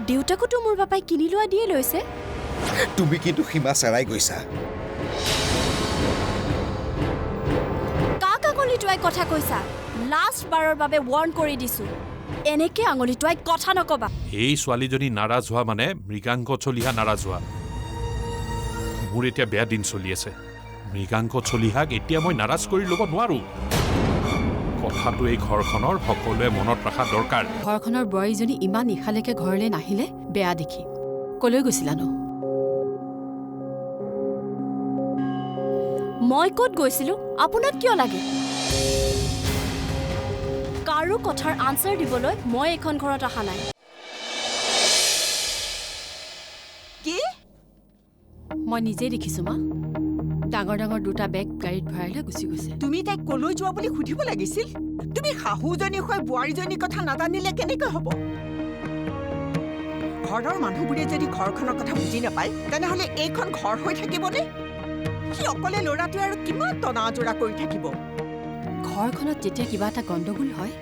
ইয়াৰ দেউতাকোতো মোৰ বাপাই কিনি লোৱা দিয়ে লৈছে। তুমি কিন্তু সীমা চেৰাই গৈছা। কাক আঙুলি টোৱাই কথা কৈছা? লাষ্ট বাৰৰ বাবে ৱাৰ্ণ কৰি দিছো, এনেকে আঙুলি টোৱাই কথা নকবা। এই ছোৱালীজনী নাৰাজ হোৱা মানে মৃগাংক চলিহা নাৰাজ হোৱা। মোৰ এতিয়া বেয়া দিন চলি আছে। মৃগাংক চলিহাক এতিয়া মই নাৰাজ কৰি ল'ব নোৱাৰো। কথাটো এই ঘৰখনৰ সকলোৱে মনত ৰখা দৰকাৰ। ঘৰখনৰ বোৱাৰীজনী ইমান নিশালৈকে ঘৰলৈ নাহিলে বেয়া দেখি। কলৈ গৈছিলানো? মই ক'ত গৈছিলো আপোনাক কিয় লাগে? কাৰো কথাৰ আনচাৰ দিবলৈ মই এইখন ঘৰত অহা নাই। কি? মই নিজেই দেখিছো মা। ডাঙৰ ডাঙৰ দুটা বেগ গাড়ীত ভৰাই লৈ গুচি গৈছে। তুমি তাইক কলৈ যোৱা বুলি সুধিব লাগিছিল। তুমি শাহুজনী হৈ বোৱাৰীজনীৰ কথা নাজানিলে কেনেকৈ হ'ব? ঘৰৰ মানুহবোৰে যদি ঘৰখনৰ কথা বুজি নাপায় তেনেহ'লে এইখন ঘৰ হৈ থাকিবনে? সি অকলে ল'ৰাটোৱে আৰু কিমান টনা আজোৰা কৰি থাকিব? ঘৰখনত যেতিয়া কিবা এটা গণ্ডগোল হয়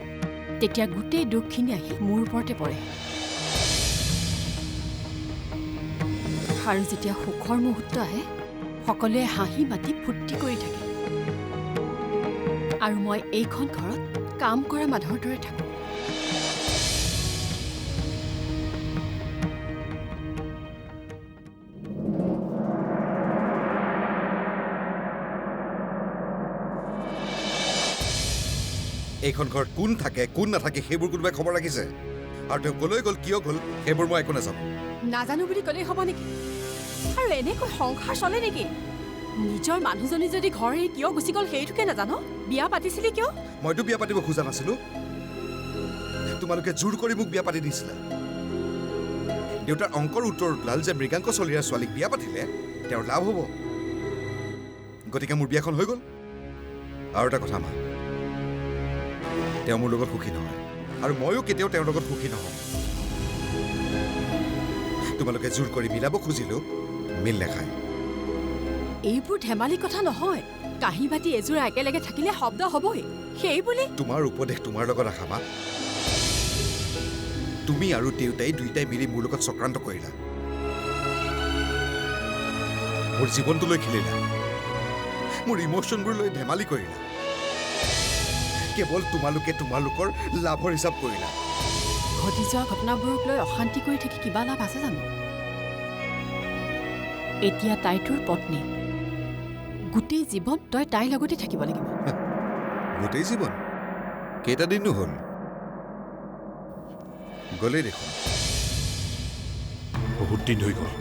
তেতিয়া গোটেই দুখখিনি আহি মোৰ ওপৰতে পৰে। আৰু যেতিয়া সুখৰ মুহূৰ্ত আহে সকলোৱে হাঁহি মাতি ফূৰ্তি কৰি থাকে। আৰু মই এইখন ঘৰত কাম কৰা মানুহৰ দৰে থাকোঁ। এইখন ঘৰত কোন থাকে কোন নাথাকে সেইবোৰ কোনোবাই খবৰ ৰাখিছে? আৰু তেওঁ কলৈ গ'ল কিয় গ'ল সেইবোৰ মই একো নাজানো। নাজানো বুলি ক'লেই হ'ব নেকি? আৰু এনেকৈ সংসাৰ চলে নেকি? নিজৰ মানুহজনী যদি ঘৰ এৰি কিয় গুচি গ'ল সেইটোকে নাজানো? বিয়া পাতিছিলি কিয়? মইতো বিয়া পাতিব খোজা নাছিলো। তোমালোকে জোৰ কৰি মোক বিয়া পাতি দিছিলা। দেউতাৰ অংকৰ উত্তৰ ওলাল যে মৃগাংক চলিহাৰ ছোৱালীক বিয়া পাতিলে তেওঁৰ লাভ হ'ব। গতিকে মোৰ বিয়াখন হৈ গ'ল। আৰু এটা কথা মা, তেওঁ মোৰ লগত সুখী নহয় আৰু ময়ো কেতিয়াও তেওঁৰ লগত সুখী নহওঁ। তোমালোকে জোৰ কৰি মিলাব খুজিলো মিল নেখায়। এইবোৰ ধেমালি কথা নহয়। কাঁহী বাতি এযোৰা একেলগে থাকিলে শব্দ হ'বই। সেই বুলি তোমাৰ উপদেশ তোমাৰ লগত ৰাখা মা। তুমি আৰু দেউতাই দুইটাই মিলি মোৰ লগত চক্ৰান্ত কৰিলা। মোৰ জীৱনটো লৈ খেলিলা, মোৰ ইমোশ্যনবোৰ লৈ ধেমালি কৰিলা। কেৱল তোমালোকৰ লাভৰ হিচাপ কৰিলা। ঘটি যোৱা ঘটনাবোৰক লৈ অশান্তি কৰি থাকি কিবা লাভ আছে জানো? এতিয়া তাই তোৰ পত্নী। গোটেই জীৱন তই তাইৰ লগতে থাকিব লাগিব। গোটেই জীৱন কেইটা দিনো হ'ল? গ'লেই দেখোন। বহুত দিন হৈ গ'ল,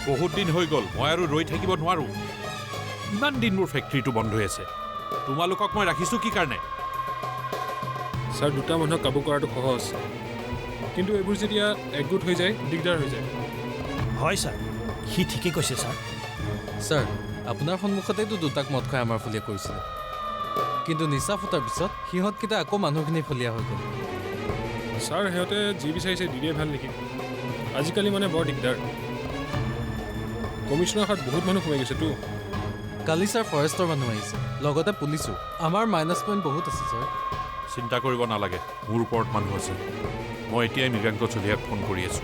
বহুত দিন হৈ গ'ল। মই আৰু ৰৈ থাকিব নোৱাৰো। ইমান দিন মোৰ ফেক্টৰীটো বন্ধ হৈ আছে। তোমালোকক মই ৰাখিছো কি কাৰণে? ছাৰ, দুটা মানুহক কাবু কৰাটো সহজ, কিন্তু এইবোৰ যেতিয়া একগোট হৈ যায় দিগদাৰ হৈ যায়। হয় ছাৰ, সি ঠিকেই কৈছে ছাৰ। ছাৰ, আপোনাৰ সন্মুখতেইতো দুটাক মদ খাই আমাৰ ফলীয়া কৰিছিলে, কিন্তু নিচা ফুটাৰ পিছত সিহঁতকেইটা আকৌ মানুহখিনি ফলীয়া হৈ গ'ল। ছাৰ, সিহঁতে যি বিচাৰিছে দি দিয়ে ভাল নেকি? আজিকালি মানে বৰ দিগদাৰ। কমিশ্যনৰ হাত বহুত মানুহ সোমাই গৈছেতো। কালি ছাৰ ফৰেষ্টৰ মানুহ আহিছে, লগতে পুলিচো। আমাৰ মাইনাছ পইণ্ট বহুত আছে ছাৰ। চিন্তা কৰিব নালাগে, মোৰ ওপৰত মানুহ আছে। মই এতিয়াই মৃগাংক চলিহাক ফোন কৰি আছো।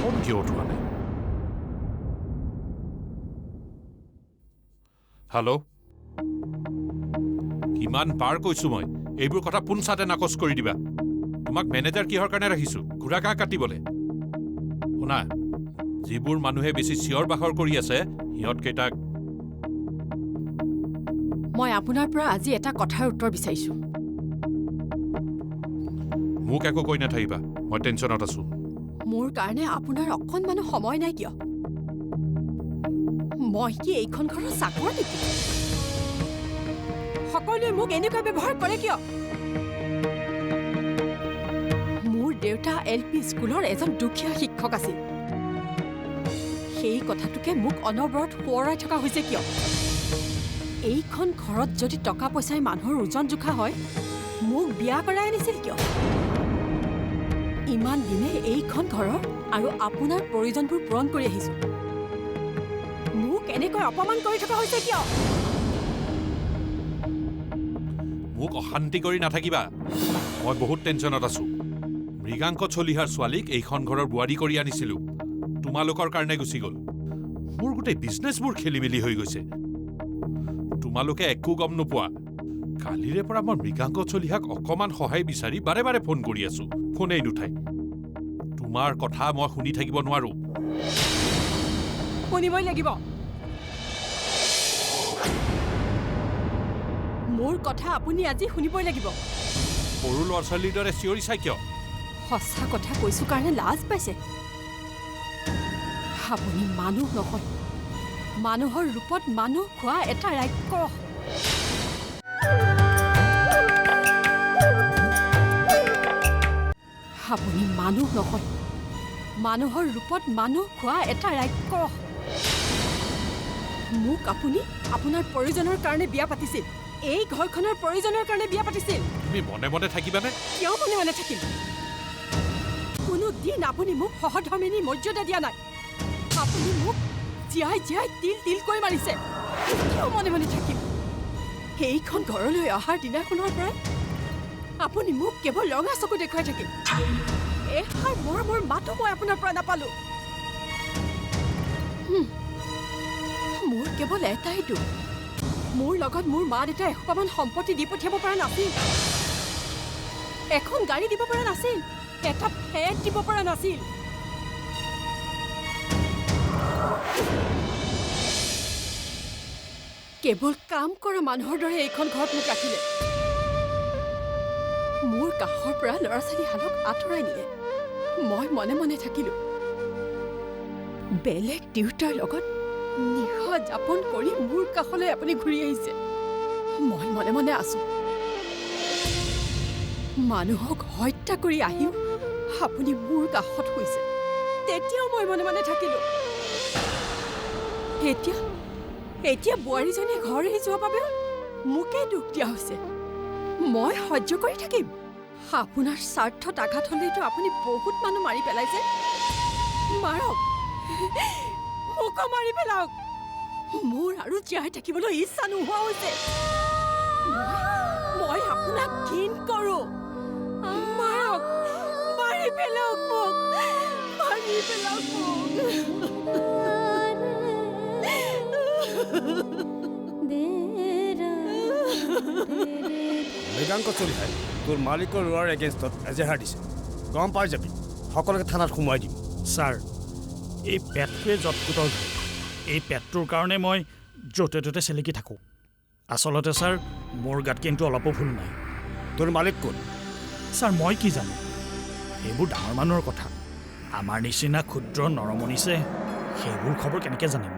ফোন কিয় উঠোৱা নাই? হেল্ল', কিমান বাৰ কৈছো মই এইবোৰ কথা পোনচাতে নাকচ কৰি দিবা। তোমাক মেনেজাৰ কিহৰ কাৰণে ৰাখিছো? ঘোঁৰা ঘাঁহ কাটিবলে? শুনা, যিবোৰ মানুহে বেছি চিঞৰ বাখৰ কৰি আছে সিহঁতকেইটাক মই আপোনাৰ পৰা আজি এটা কথাৰ উত্তৰ বিচাৰিছো। মোক একো কৈ নাথাকিবা, মই টেনশ্যনত আছো। মোৰ কাৰণে আপোনাৰ অকণমানো সময় নাই কিয়? মই কি এইখন ঘৰৰ চাকৰ নেকি? সকলোৱে মোক এনেকুৱা ব্যৱহাৰ কৰে কিয়? মোৰ দেউতা LP স্কুলৰ এজন দুখীয়া শিক্ষক আছিল। সেই কথাটোকে মোক অনবৰত সোঁৱৰাই থকা হৈছে কিয়? এইখন ঘৰত যদি টকা পইচাই মানুহৰ ওজন জোখা হয় মোক বিয়া কৰাই আনিছিল কিয়? ইমান দিনে এইখন ঘৰৰ আৰু আপোনাৰ প্ৰয়োজনবোৰ পূৰণ কৰি আহিছোঁ। মোক এনেকৈ অপমান কৰি থকা হৈছে কিয়? মোক অশান্তি কৰি নাথাকিবা। মই বহুত টেনশ্যনত আছোঁ। মৃগাংক চলিহাৰ ছোৱালীক এইখন ঘৰৰ বোৱাৰী কৰি আনিছিলোঁ। তোমালোকৰ কাৰণে গুচি গ'ল। মোৰ গোটেই বিজনেছবোৰ খেলি মেলি হৈ গৈছে। তোমালোকে একো গম নোপোৱা। কালিৰে পৰা মই মৃগাংক চলিহাক অকণমান সহায় বিচাৰি বাৰে বাৰে ফোন কৰি আছোঁ। ফোনেই নুঠায়। তোমাৰ কথা মই শুনি থাকিব নোৱাৰোঁ। শুনিবই লাগিব। মোৰ কথা আপুনি আজি শুনিবই লাগিব। সৰু ল'ৰা ছোৱালীৰ দৰে চিঞৰি চাই কিয়? সঁচা কথা কৈছোঁ কাৰণে লাজ পাইছে। আপুনি মানুহ নহয়, মানুহৰ ৰূপত মানুহ খোৱা এটা ৰাক্ষস। আপুনি মানুহ নহয়, মানুহৰ ৰূপত মানুহ খোৱা এটা ৰাক্ষস। মোক আপুনি আপোনাৰ প্ৰয়োজনৰ কাৰণে বিয়া পাতিছিল। এই ঘৰখনৰ প্ৰয়োজনৰ কাৰণে বিয়া পাতিছিল। তুমি মনে মনে থাকিবানে? কিয় মনে মনে থাকিম? কোনো দিন আপুনি মোক সহধৰ্মিনী মৰ্যাদা দিয়া নাই। আপুনি মোক জীয়াই জীয়াই তিল তিল কৰি মাৰিছে। কিয় মনে মনে থাকিম? সেইখন ঘৰলৈ অহাৰ দিনাখনৰ পৰাই আপুনি মোক কেৱল ৰঙা চকু দেখুৱাই থাকিল। এষাৰ মৰমৰ মাতো মই আপোনাৰ পৰা নাপালো। মোৰ কেৱল এটাই দুখ, মোৰ লগত মোৰ মা দেউতাই এসোপামান সম্পত্তি দি পঠিয়াব পৰা নাছিল, এখন গাড়ী দিব পৰা নাছিল, এটা ফ্লেট দিব পৰা নাছিল। কেৱল কাম কৰা মানুহৰ দৰে এইখন ঘৰত মোক ৰাখিলে। মোৰ কাষৰ পৰা ল'ৰা ছোৱালীহালক আঁতৰাই নিলে। মই মনে মনে থাকিলো। বেলেগ দেউতাৰ লগত নিশা যাপন কৰি মোৰ কাষলৈ আপুনি ঘূৰি আহিছে। মই মনে মনে আছো। মানুহক হত্যা কৰি আহিও আপুনি মোৰ কাষত শুইছে। তেতিয়াও মই মনে মনে থাকিলো। এতিয়া বোৱাৰীজনীয়ে ঘৰ এৰি যোৱাৰ বাবেও মোকেই দুখ দিয়া হৈছে। মই সহ্য কৰি থাকিম? আপোনাৰ স্বাৰ্থত আঘাত হ'লেতো আপুনি বহুত মানুহ মাৰি পেলাইছে। মাৰক, মোকো মাৰি পেলাওক। মোৰ আৰু জীয়াই থাকিবলৈ ইচ্ছা নোহোৱা হৈছে। মই আপোনাক ঘিণ কৰোঁ। মাৰক, মাৰি পেলাওক মোক, মাৰি পেলাওক মোক। মৃগাংক চলিহাই তোৰ মালিকৰ ল'ৰাৰ এগেইনষ্টত এজেহাৰ দিছে। গম পাই যাবি, সকলোকে থানাত সোমোৱাই দিম। ছাৰ, এই পেটটোৱে যৎকুটৰ ধৰে। এই পেটটোৰ কাৰণে মই য'তে ত'তে চেলেকি থাকোঁ। আচলতে ছাৰ, মোৰ গাত কিন্তু অলপো ভুল নাই। তোৰ মালিক কোন? ছাৰ, মই কি জানো? সেইবোৰ ডাঙৰ মানুহৰ কথা। আমাৰ নিচিনা ক্ষুদ্ৰ নৰমনিছে সেইবোৰ খবৰ কেনেকৈ জানিম?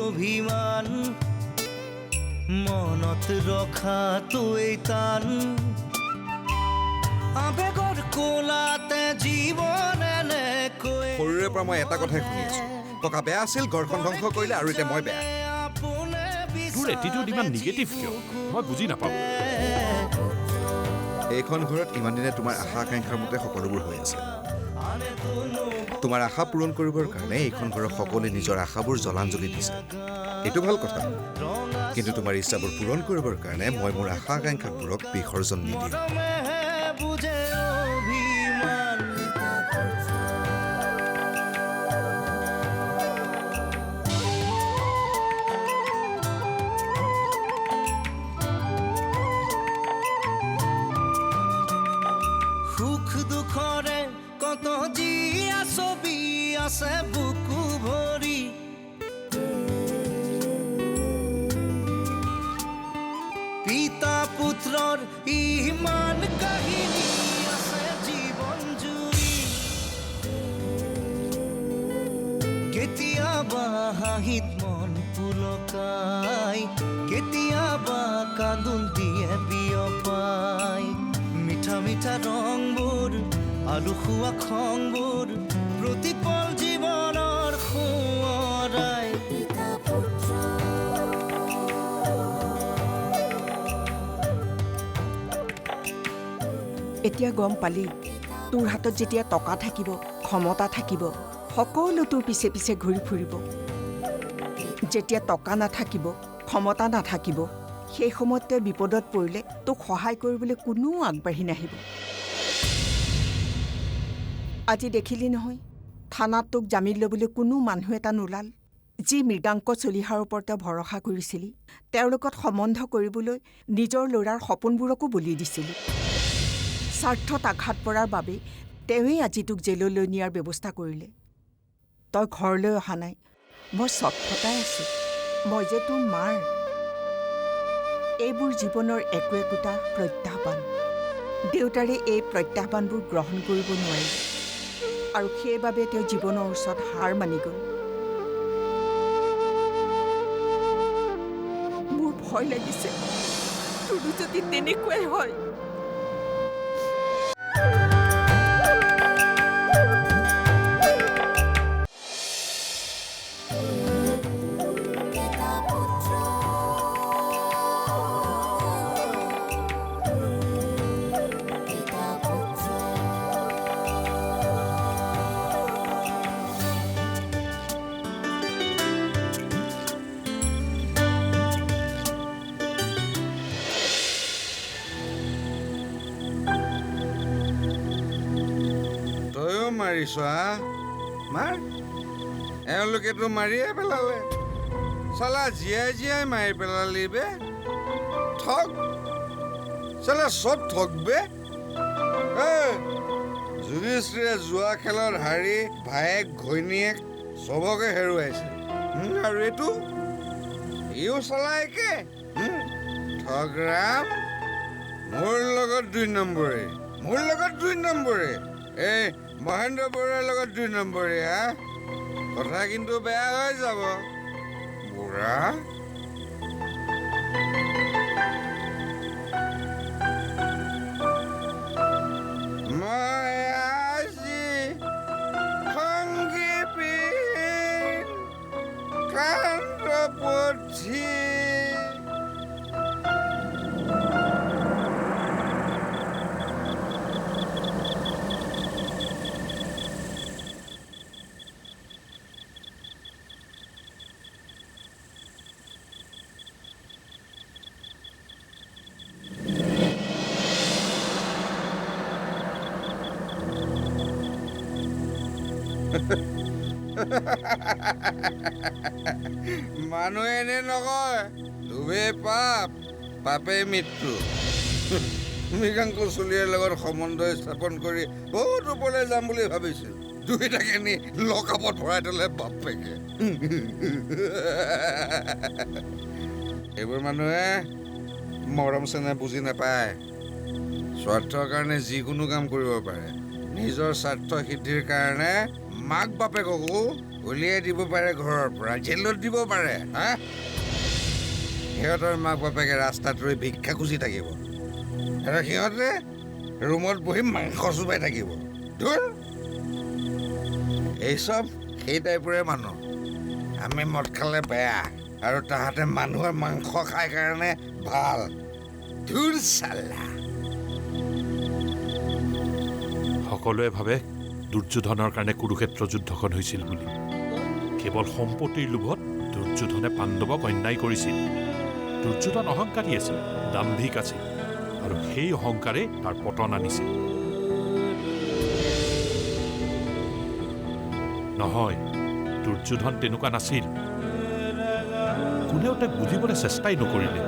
অভিমান মনত ৰখাটোৱেই টান। আবেগৰ কোলাতে জীৱন এনেকৈ। সৰুৰে পৰা মই এটা কথাই শুনি আছো, ককা বেয়া আছিল, ঘৰখন ধ্বংস কৰিলে, আৰু এতিয়া মই বেয়া। তোৰ এটিটিউড ইমান নিগেটিভ কিয়? মই বুজি নাপাওঁ। এইখন ঘৰত ইমান দিনে তোমাৰ আশা আকাংক্ষাৰ মতে সকলোবোৰ হৈ আছে। তোমাৰ আশা পূৰণ কৰিবৰ কাৰণে এইখন ঘৰৰ সকলোৱে নিজৰ আশাবোৰ জলাঞ্জলি দিছে। এইটো ভাল কথা, কিন্তু তোমাৰ ইচ্ছাবোৰ পূৰণ কৰিবৰ কাৰণে মই মোৰ আশা আকাংক্ষাবোৰক বিসৰ্জন নিদিওঁ। সুখ দুখৰে কত জীয়া ছবি আছে বুকু ভৰি। পিতা পুত্ৰ চৰিত্ৰৰ ইমান কাহিনী আছে জীৱন জুৰি কেতিয়াবা হাঁহিত মন পুলকাই কেতিয়াবা কান্দোন দিয়ে বিয়পাই মিঠা মিঠা ৰংবোৰ আলু খোৱা খংবোৰ প্ৰতিপল জীৱনৰ সোঁৱৰাই এতিয়া গম পালি তোৰ হাতত যেতিয়া টকা থাকিব ক্ষমতা থাকিব সকলো তোৰ পিছে পিছে ঘূৰি ফুৰিব যেতিয়া টকা নাথাকিব ক্ষমতা নাথাকিব সেই সময়ত তই বিপদত পৰিলে তোক সহায় কৰিবলৈ কোনো আগবাঢ়ি নাহিব আজি দেখিলি নহয় থানাত তোক জামিন ল'বলৈ কোনো মানুহ এটা নোলাল যি মৃগাংক চলিহাৰ ওপৰত ভৰসা কৰিছিলি তেওঁৰ লগত সম্বন্ধ কৰিবলৈ নিজৰ ল'ৰাৰ সপোনবোৰকো বলি দিছিলি স্বাৰ্থত আঘাত পৰাৰ বাবে তেওঁৱেই আজি তোক জেললৈ নিয়াৰ ব্যৱস্থা কৰিলে তই ঘৰলৈ অহা নাই মই চটফটাই আছোঁ মই যে তোৰ মাৰ এইবোৰ জীৱনৰ একো একোটা প্ৰত্যাহ্বান দেউতাৰে এই প্ৰত্যাহ্বানবোৰ গ্ৰহণ কৰিব নোৱাৰিলে আৰু সেইবাবে তেওঁ জীৱনৰ ওচৰত হাৰ মানি গ'ল মোৰ ভয় লাগিছে তোৰো যদি তেনেকুৱাই হয় মাৰিছ মাৰ এওঁলোকেতো মাৰিয়ে পেলালে চালা জীয়াই জীয়াই মাৰি পেলালি বে ঠগ চালা চব ঠগ বে যুধিষ্ঠিৰে যোৱা খেলত হাৰি ভায়েক ঘৈণীয়েক চবকে হেৰুৱাইছে আৰু এইটো ইও চালা একে ঠগৰাম মোৰ লগত 2 নম্বৰে এই মহেন্দ্ৰ বৰুৱাৰ লগত 2 নম্বৰী হা কথা কিন্তু বেয়া হৈ যাব বুঢ়া মই আজি সংগী পিন কান্ত পুথি মানুহে এনে নকয় লোভে পাপ পাপে মৃত্যু মৃগাংক চলিহাৰ লগত সম্বন্ধ স্থাপন কৰি বহুত ওপৰলৈ যাম বুলি ভাবিছিল দুইটাকে নি লকআপত ভৰাই থলে বাপেকে এইবোৰ মানুহে মৰম চেনেহ বুজি নাপায় স্বাৰ্থৰ কাৰণে যিকোনো কাম কৰিব পাৰে নিজৰ স্বাৰ্থ সিদ্ধিৰ কাৰণে মাক বাপেককো উলিয়াই দিব পাৰে ঘৰৰ পৰা জেলত দিব পাৰে হা সিহঁতৰ মাক বাপেকে ৰাস্তাত ৰৈ ভিক্ষা খুজি থাকিব আৰু সিহঁতে ৰুমত বহি মাংস চুবাই থাকিব ধুৰ এইচব সেই টাইপৰে মানুহ আমি মদ খালে বেয়া আৰু তাহাঁতে মানুহৰ মাংস খাই কাৰণে ভাল ধুৰ চালা সকলোৱে ভাবে দুৰ্যোধনৰ কাৰণে কুৰুক্ষেত্ৰ যুদ্ধখন হৈছিল বুলি কেৱল সম্পত্তিৰ লোভত দুৰ্যোধনে পাণ্ডৱক অন্যায় কৰিছিল দুৰ্যোধন অহংকাৰী আছিল দাম্ভিক আছিল আৰু সেই অহংকাৰে তাৰ পতন আনিছিল নহয় দুৰ্যোধন তেনেকুৱা নাছিল কোনেও তাক বুজিবলৈ চেষ্টাই নকৰিলে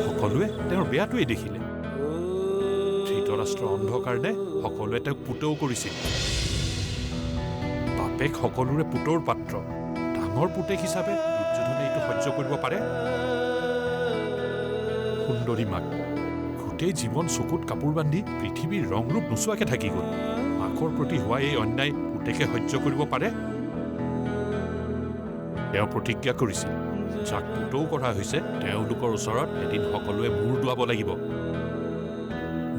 সকলোৱে তেওঁৰ বেয়াটোৱেই দেখিলে ধৃতৰাষ্ট্ৰ অন্ধ কাৰণে সকলোৱে তেওঁক পুতৌ কৰিছিল বাপেক সকলোৰে পুতৌৰ পাত্ৰ ডাঙৰ পুতেক হিচাপে দুৰ্যোধনে এইটো সহ্য কৰিব পাৰে সুন্দৰী মাক গোটেই জীৱন চকুত কাপোৰ বান্ধি পৃথিৱীৰ ৰং ৰূপ নোচোৱাকে থাকি গ'ল। মাকৰ প্ৰতি হোৱা এই অন্যায় পুতেকে সহ্য কৰিব পাৰে? তেওঁ প্ৰতিজ্ঞা কৰিছিল, যাক পুতৌ কৰা হৈছে তেওঁলোকৰ ওচৰত এদিন সকলোৱে মূৰ দোৱাব লাগিব।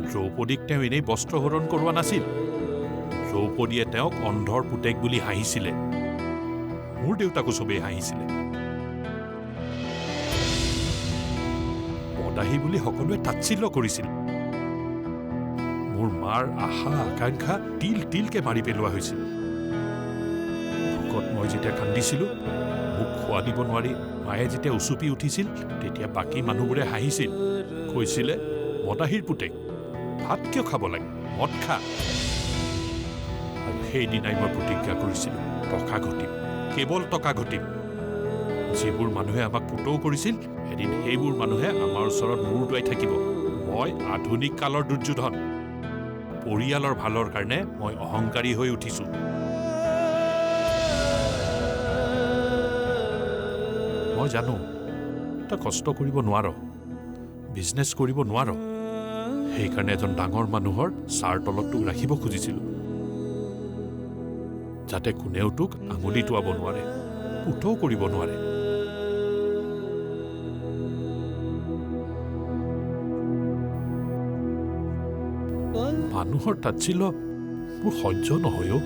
দ্ৰৌপদীক তেওঁ এনেই বস্ত্ৰ হৰণ কৰোৱা নাছিল। দ্ৰৌপদীয়ে তেওঁক অন্ধৰ পুতেক বুলি হাঁহিছিলে। মোৰ দেউতাকো চবেই হাঁহিছিলে। মদাহী বুলি সকলোৱে তাচ্ছিল্য কৰিছিল। মোৰ মাৰ আশা আকাংক্ষা তিল তিলকে মাৰি পেলোৱা হৈছিল। ভোকত মই যেতিয়া কান্দিছিলোঁ, মোক খোৱা দিব নোৱাৰি মায়ে যেতিয়া উচুপি উঠিছিল, তেতিয়া বাকী মানুহবোৰে হাঁহিছিল, কৈছিলে মদাহীৰ পুতেক, ভাত কিয় খাব লাগে, মদ খা। আৰু সেইদিনাই মই প্ৰতিজ্ঞা কৰিছিলোঁ, টকা ঘটিম, কেৱল টকা ঘটিম। যিবোৰ মানুহে আমাক পুতৌ কৰিছিল, এদিন সেইবোৰ মানুহে আমাৰ ওচৰত মূৰ দুৱাই থাকিব। মই আধুনিক কালৰ দুৰ্যোধন। পৰিয়ালৰ ভালৰ কাৰণে মই অহংকাৰী হৈ উঠিছোঁ। মই জানো তই কষ্ট কৰিব নোৱাৰ, বিজনেছ কৰিব নোৱাৰ। সেইকাৰণে এজন ডাঙৰ মানুহৰ ছাৰ তলত তোক ৰাখিব খুজিছিলোঁ, যাতে কোনেও তোক আঙুলি টোৱাব নোৱাৰে, পুতৌ কৰিব নোৱাৰে। মানুহৰ তাচ্ছিল্য মোৰ সহ্য নহয় অ'।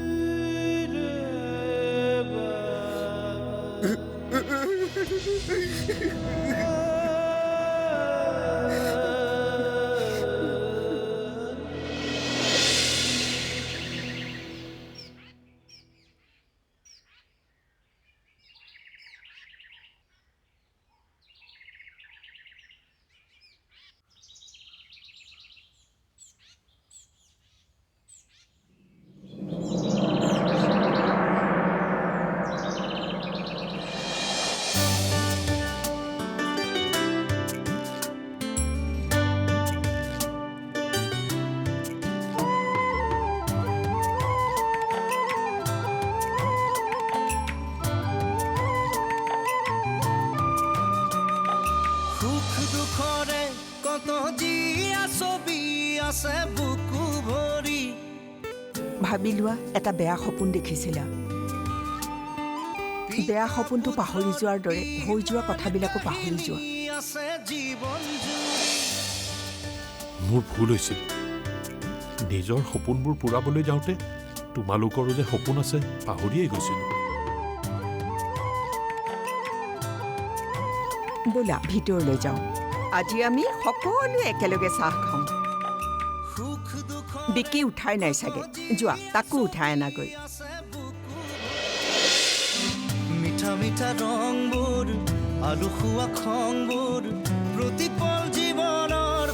ভাবি লোৱা এটা বেয়া সপোন দেখিছিলা। বেয়া সপোনটো পাহৰি যোৱাৰ দৰে হৈ যোৱা কথাবিলাকো পাহৰি যোৱা। মোৰ ভুল হৈছিল। নিজৰ সপোনবোৰ পূৰাবলৈ যাওঁতে তোমালোকৰো যে সপোন আছে পাহৰিয়েই গৈছিলোঁ। ব'লা ভিতৰলৈ যাওঁ। আজি আমি সকলোৱে একেলগে চাহ খাওঁ। বিকি উঠাই নাই চাগে, যোৱা তাকো উঠাই আনাগৈ। মিঠা মিঠা ৰংবোৰ, আলু খোৱা খংবোৰ, প্ৰতিপল জীৱনৰ